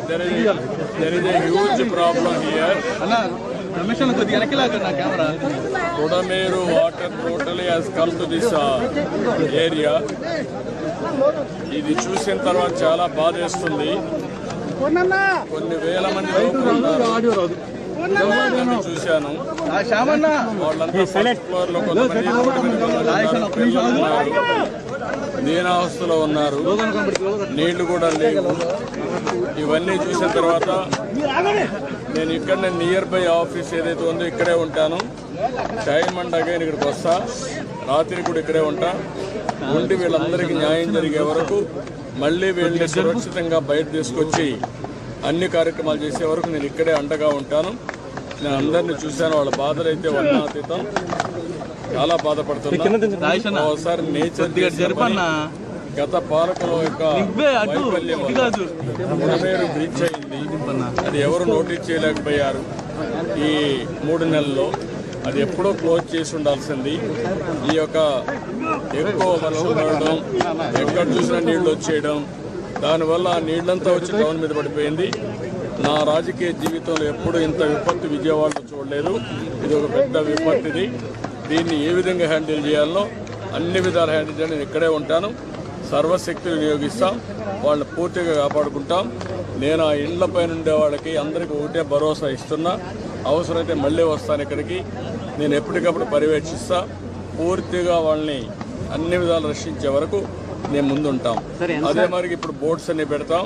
There is a huge problem here. Kodameru water totally has come to this area. ఇది చూసిన తర్వాత చాలా బాధేస్తుంది. కొన్ని వేల మంది చూశాను. వాళ్ళంతా ఫస్ట్ ఫ్లోర్ లో కొంతమంది దీనావస్థలో ఉన్నారు. నీళ్లు కూడా లేవు. ఇవన్నీ చూసిన తర్వాత నేను ఇక్కడ నియర్ బై ఆఫీస్ ఏదైతే ఉందో ఇక్కడే ఉంటాను. టైం అండ్ అగైన్ ఇక్కడికి వస్తా. రాత్రి కూడా ఇక్కడే ఉంటా. ఉండి వీళ్ళందరికీ న్యాయం జరిగే వరకు మళ్ళీ వీళ్ళని సురక్షితంగా బయట తీసుకొచ్చి అన్ని కార్యక్రమాలు చేసే వరకు నేను ఇక్కడే అండగా ఉంటాను. నేను అందరినీ చూశాను. వాళ్ళ బాధలు అయితే వర్ణాతీతం. చాలా బాధపడుతున్నా. ఒకసారి నేచర్ గత పాలకుల యొక్క వైఫల్యం బుడమేరు బ్రిడ్జ్ అయింది. అది ఎవరు నోటీస్ చేయలేకపోయారు ఈ 3 నెలల్లో. అది ఎప్పుడో క్లోజ్ చేసి ఉండాల్సింది. ఈ యొక్క ఎక్కువ వర్షం పడడం, ఎక్కడ చూసినా నీళ్లు వచ్చేయడం, దానివల్ల ఆ నీళ్లంతా వచ్చి టౌన్ మీద పడిపోయింది. నా రాజకీయ జీవితంలో ఎప్పుడు ఇంత విపత్తు విజయవాడలో చూడలేదు. ఇది ఒక పెద్ద విపత్తిది. దీన్ని ఏ విధంగా హ్యాండిల్ చేయాలో అన్ని విధాలు హ్యాండిల్ చేయాలి. నేను ఇక్కడే ఉంటాను. సర్వశక్తి వినియోగిస్తాం. వాళ్ళని పూర్తిగా కాపాడుకుంటాం. నేను ఆ ఇళ్లపై ఉండే వాళ్ళకి అందరికీ ఒకటే భరోసా ఇస్తున్నా. అవసరమైతే మళ్ళీ వస్తాను ఇక్కడికి. నేను ఎప్పటికప్పుడు పర్యవేక్షిస్తా. పూర్తిగా వాళ్ళని అన్ని విధాలు రక్షించే వరకు నేను ముందుంటాం. అదే మరి ఇప్పుడు బోట్స్ అన్ని పెడతాం.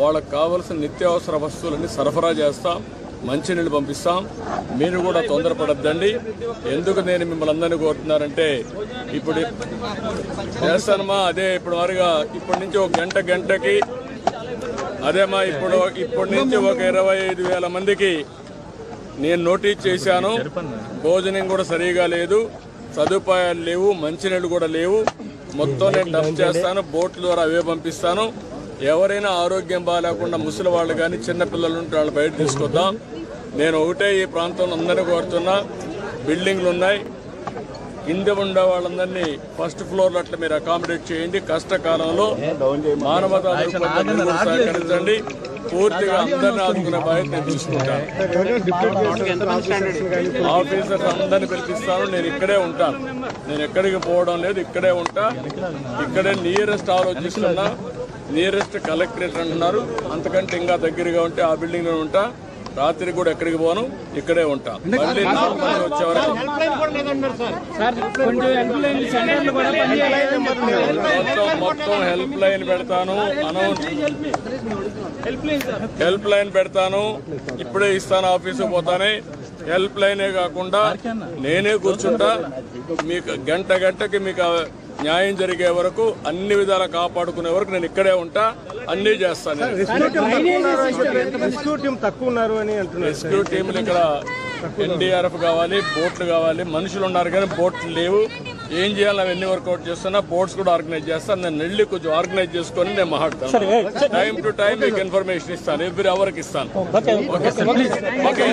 వాళ్ళకి కావాల్సిన నిత్యావసర వస్తువులన్నీ సరఫరా చేస్తాం. మంచినీళ్ళు పంపిస్తాం. మీరు కూడా తొందరపడద్దండి. ఎందుకు నేను మిమ్మల్ని అందరినీ కోరుతున్నారంటే ఇప్పుడు చేస్తానమ్మా. అదే ఇప్పుడు మరిగా ఇప్పటి నుంచి ఒక గంటకి అదేమా ఇప్పటి నుంచి ఒక 25,000 మందికి నేను నోటీస్ చేశాను. భోజనం కూడా సరిగా లేదు, సదుపాయాలు లేవు, మంచినీళ్ళు కూడా లేవు. మొత్తం నేను డబ్ చేస్తాను. బోట్ల ద్వారా అవే పంపిస్తాను. ఎవరైనా ఆరోగ్యం బాగాలేకుండా ముసలి వాళ్ళు కానీ చిన్నపిల్లలు ఉంటే వాళ్ళు బయట తీసుకొద్దాం. నేను ఒకటే ఈ ప్రాంతంలో అందరినీ కోరుతున్నా. బిల్డింగ్లు ఉన్నాయి. కింద ఉండే వాళ్ళందరినీ ఫస్ట్ ఫ్లోర్లో అట్లా మీరు అకామిడేట్ చేయండి. కష్టకాలంలో మానవతా దృక్పథంతో సహకరించండి. పూర్తిగా అందరినీ ఆదుకునే బాధ్యత నేను తీసుకుంటాను. ఆఫీసర్స్ అందరినీ పిలిపిస్తాను. నేను ఇక్కడే ఉంటాను. నేను ఎక్కడికి పోవడం లేదు. ఇక్కడే ఉంటా. ఇక్కడే నియరెస్ట్ ఆలోచిస్తున్నా. నియరెస్ట్ కలెక్టరేట్ అంటున్నారు. అంతకంటే ఇంకా దగ్గరగా ఉంటే ఆ బిల్డింగ్ లో ఉంటా. రాత్రి కూడా ఎక్కడికి పోను. ఇక్కడే ఉంటా. మళ్ళీ వచ్చేవరకు మొత్తం హెల్ప్ లైన్ పెడతాను. హెల్ప్ లైన్ పెడతాను. ఇప్పుడే ఇస్తాను. ఆఫీసుకు పోతానే హెల్ప్ లైనే కాకుండా నేనే కూర్చుంటా. మీకు గంటకి మీకు న్యాయం జరిగే వరకు అన్ని విధాలా కాపాడుకునే వరకు నేను ఇక్కడే ఉంటా. అన్ని చేస్తాను. రెస్క్యూ టీంలు ఇక్కడ NDRF కావాలి, బోట్లు కావాలి. మనుషులు ఉన్నారు కానీ బోట్లు లేవు. ఏం చేయాలి అవన్నీ వర్కౌట్ చేస్తున్నా. బోట్స్ కూడా ఆర్గనైజ్ చేస్తాను. నేను వెళ్ళి కొంచెం ఆర్గనైజ్ చేసుకొని నేను మాట్లాడతాను. టైం టు టైం మీకు ఇన్ఫర్మేషన్ ఇస్తాను. ఎవ్రీ అవర్కి ఇస్తాను. ఓకే.